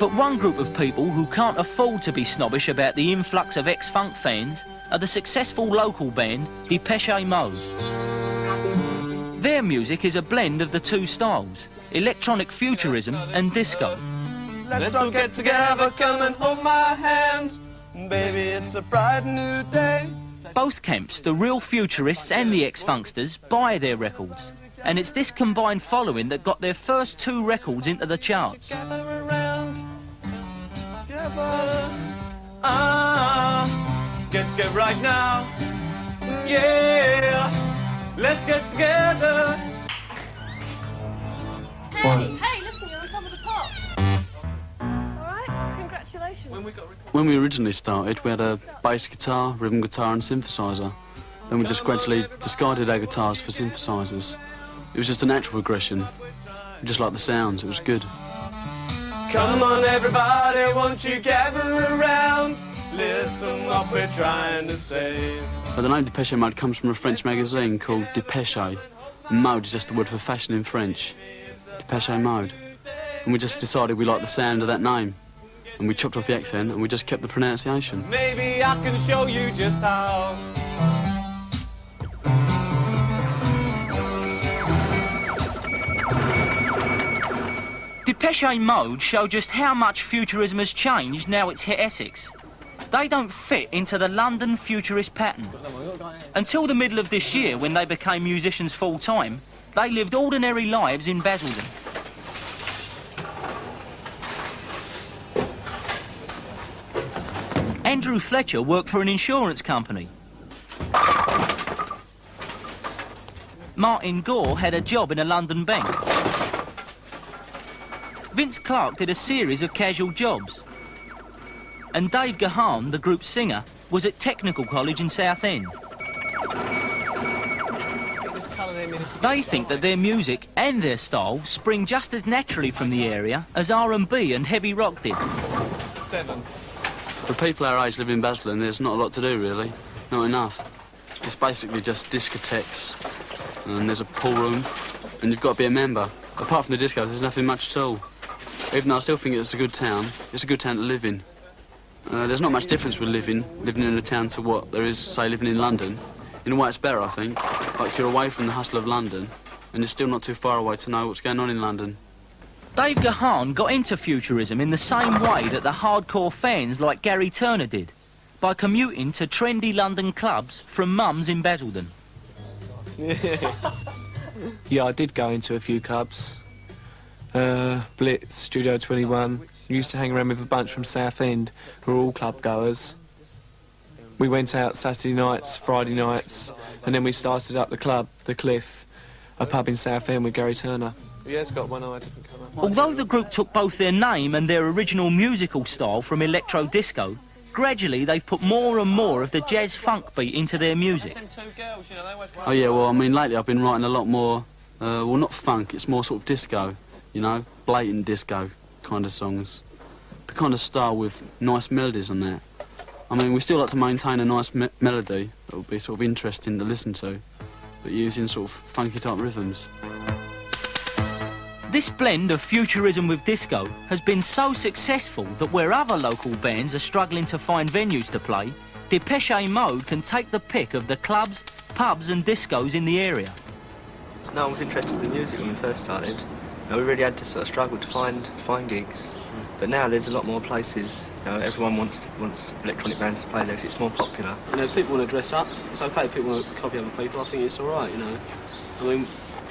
But one group of people who can't afford to be snobbish about the influx of ex-funk fans are the successful local band Depeche Mode. Their music is a blend of the two styles, electronic futurism and disco. Let's all get together, come and hold my hand. Baby, it's a bright new day. Both camps, the real futurists and the ex-funksters, buy their records. And it's this combined following that got their first two records into the charts. Get right now. Yeah, let's get together. Hey, listen, you're on top of the pops. All right, congratulations. When we originally started, we had a bass guitar, rhythm guitar and synthesizer. Then we just gradually discarded our guitars for synthesizers. It was just a natural progression. We just liked the sounds, it was good. Come on everybody, won't you gather around? Listen what we're trying to say. But the name Depeche Mode comes from a French magazine called Depeche. And mode is just the word for fashion in French. Depeche Mode. And we just decided we liked the sound of that name. And we chopped off the accent and we just kept the pronunciation. Maybe I can show you just how. Depeche Mode show just how much futurism has changed now it's hit Essex. They don't fit into the London futurist pattern. Until the middle of this year, when they became musicians full-time, they lived ordinary lives in Basildon. Andrew Fletcher worked for an insurance company. Martin Gore had a job in a London bank. Vince Clarke did a series of casual jobs. And Dave Gahan, the group's singer, was at Technical College in Southend. They think that their music and their style spring just as naturally from the area as R&B and heavy rock did. 7. For people our age living in Basildon, there's not a lot to do, really. Not enough. It's basically just discotheques, and there's a pool room, and you've got to be a member. Apart from the disco, there's nothing much at all. Even though I still think it's a good town to live in. There's not much difference with living in a town to what there is, say, living in London. In a way, it's better, I think. Like, you're away from the hustle of London, and you're still not too far away to know what's going on in London. Dave Gahan got into futurism in the same way that the hardcore fans like Gary Turner did, by commuting to trendy London clubs from mums in Basildon. Yeah, I did go into a few clubs. Blitz, Studio 21. We used to hang around with a bunch from Southend who were all club goers. We went out Saturday nights, Friday nights, and then we started up the club, The Cliff, a pub in Southend with Gary Turner. Yeah, it's got one eye, different colour. Although the group took both their name and their original musical style from electro-disco, gradually they've put more and more of the jazz-funk beat into their music. Oh yeah, well, I mean, lately I've been writing a lot more, well, not funk, it's more sort of disco, you know, blatant disco kind of songs. The kind of style with nice melodies on that. I mean, we still like to maintain a nice melody that would be sort of interesting to listen to, but using sort of funky type rhythms. This blend of futurism with disco has been so successful that where other local bands are struggling to find venues to play, Depeche Mode can take the pick of the clubs, pubs and discos in the area. No one was interested in music when we first started. We really had to sort of struggle to find gigs. But now there's a lot more places. You know, everyone wants electronic bands to play there because it's more popular. You know, people want to dress up. It's okay if people want to copy other people. I think it's all right, you know. I mean,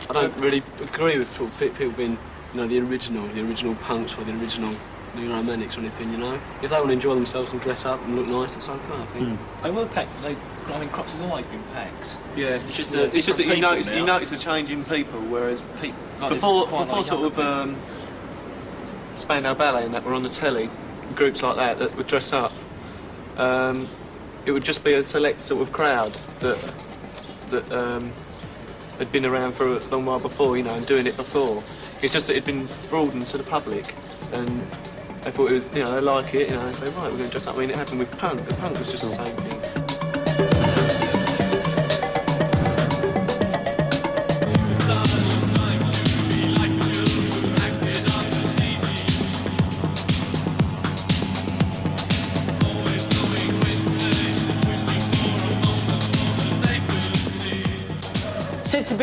I don't really agree with sort of people being, you know, the original punks or the original new romantics or anything, you know. If they want to enjoy themselves and dress up and look nice, that's okay, I think. They were packed. I mean, Crocs has always been packed. Yeah, it's just that you notice a change in people, whereas people like before sort of Spandau Ballet and that were on the telly, groups like that would dress up. It would just be a select sort of crowd that had been around for a long while before, you know, and doing it before. It's just that it'd been broadened to the public, and they thought it was, you know, they like it, you know, and say, right, we're going to dress up. I mean, it happened with punk. The punk was just the same thing.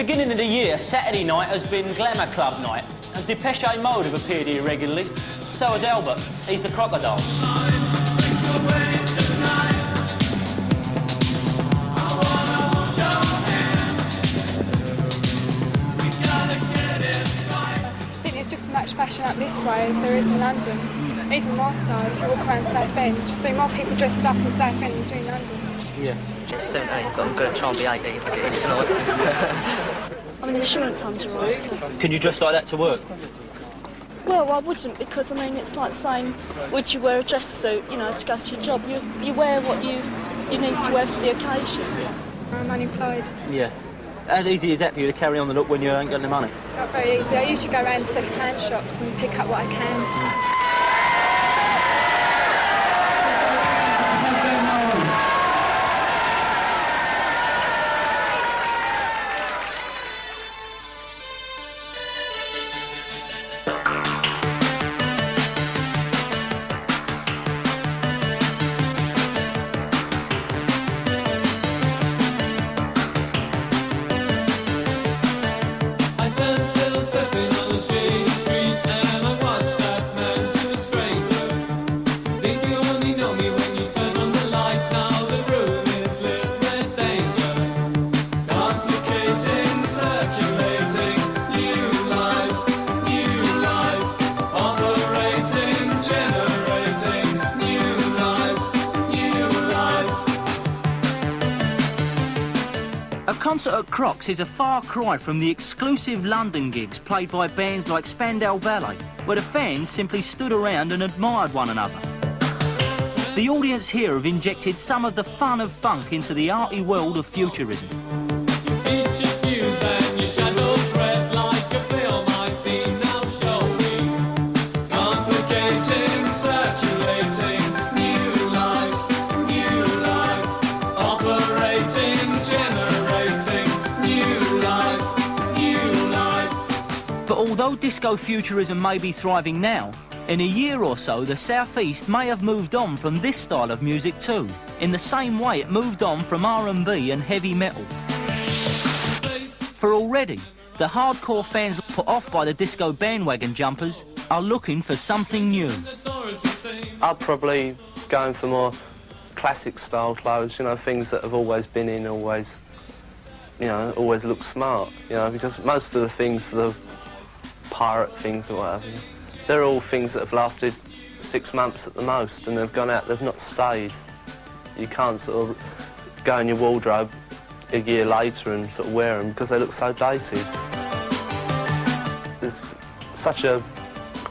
beginning of the year, Saturday night has been Glamour Club night, and Depeche Mode have appeared here regularly. So has Albert. He's the crocodile. Fashion up this way as there is in London. Even more so if you walk around Southend. You see more people dressed up in Southend than you do in London. Yeah. Just 17, but I'm going to try and be 18 if I get in tonight. I'm an insurance underwriter. Can you dress like that to work? Well, I wouldn't, because, I mean, it's like saying, would you wear a dress suit, you know, to go to your job? You wear what you need to wear for the occasion. I'm unemployed. Yeah. How easy is that for you to carry on the look when you ain't got any money? Not very easy. I usually go around second-hand shops and pick up what I can. A concert at Clarke's is a far cry from the exclusive London gigs played by bands like Spandau Ballet, where the fans simply stood around and admired one another. The audience here have injected some of the fun of funk into the arty world of futurism. But although disco futurism may be thriving now, in a year or so the South East may have moved on from this style of music too, in the same way it moved on from R&B and heavy metal. For already, the hardcore fans put off by the disco bandwagon jumpers are looking for something new. I'd probably go for more classic style clothes, you know, things that have always been in, always look smart, you know, because most of the things, the pirate things or whatever, they're all things that have lasted 6 months at the most and they've gone out, they've not stayed. You can't sort of go in your wardrobe a year later and sort of wear them because they look so dated. It's such a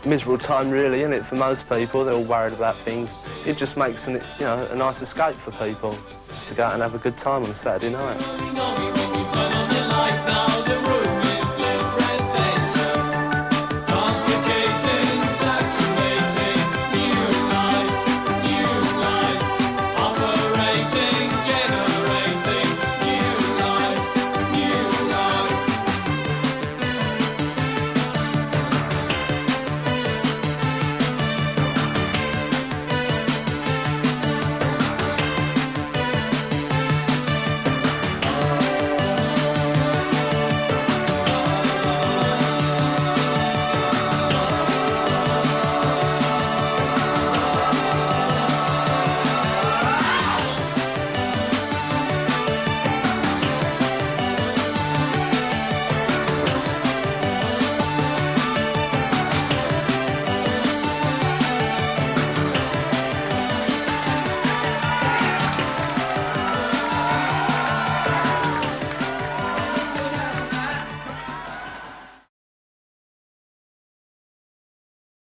miserable time really, isn't it, for most people? They're all worried about things. It just makes a nice escape for people, just to go out and have a good time on a Saturday night.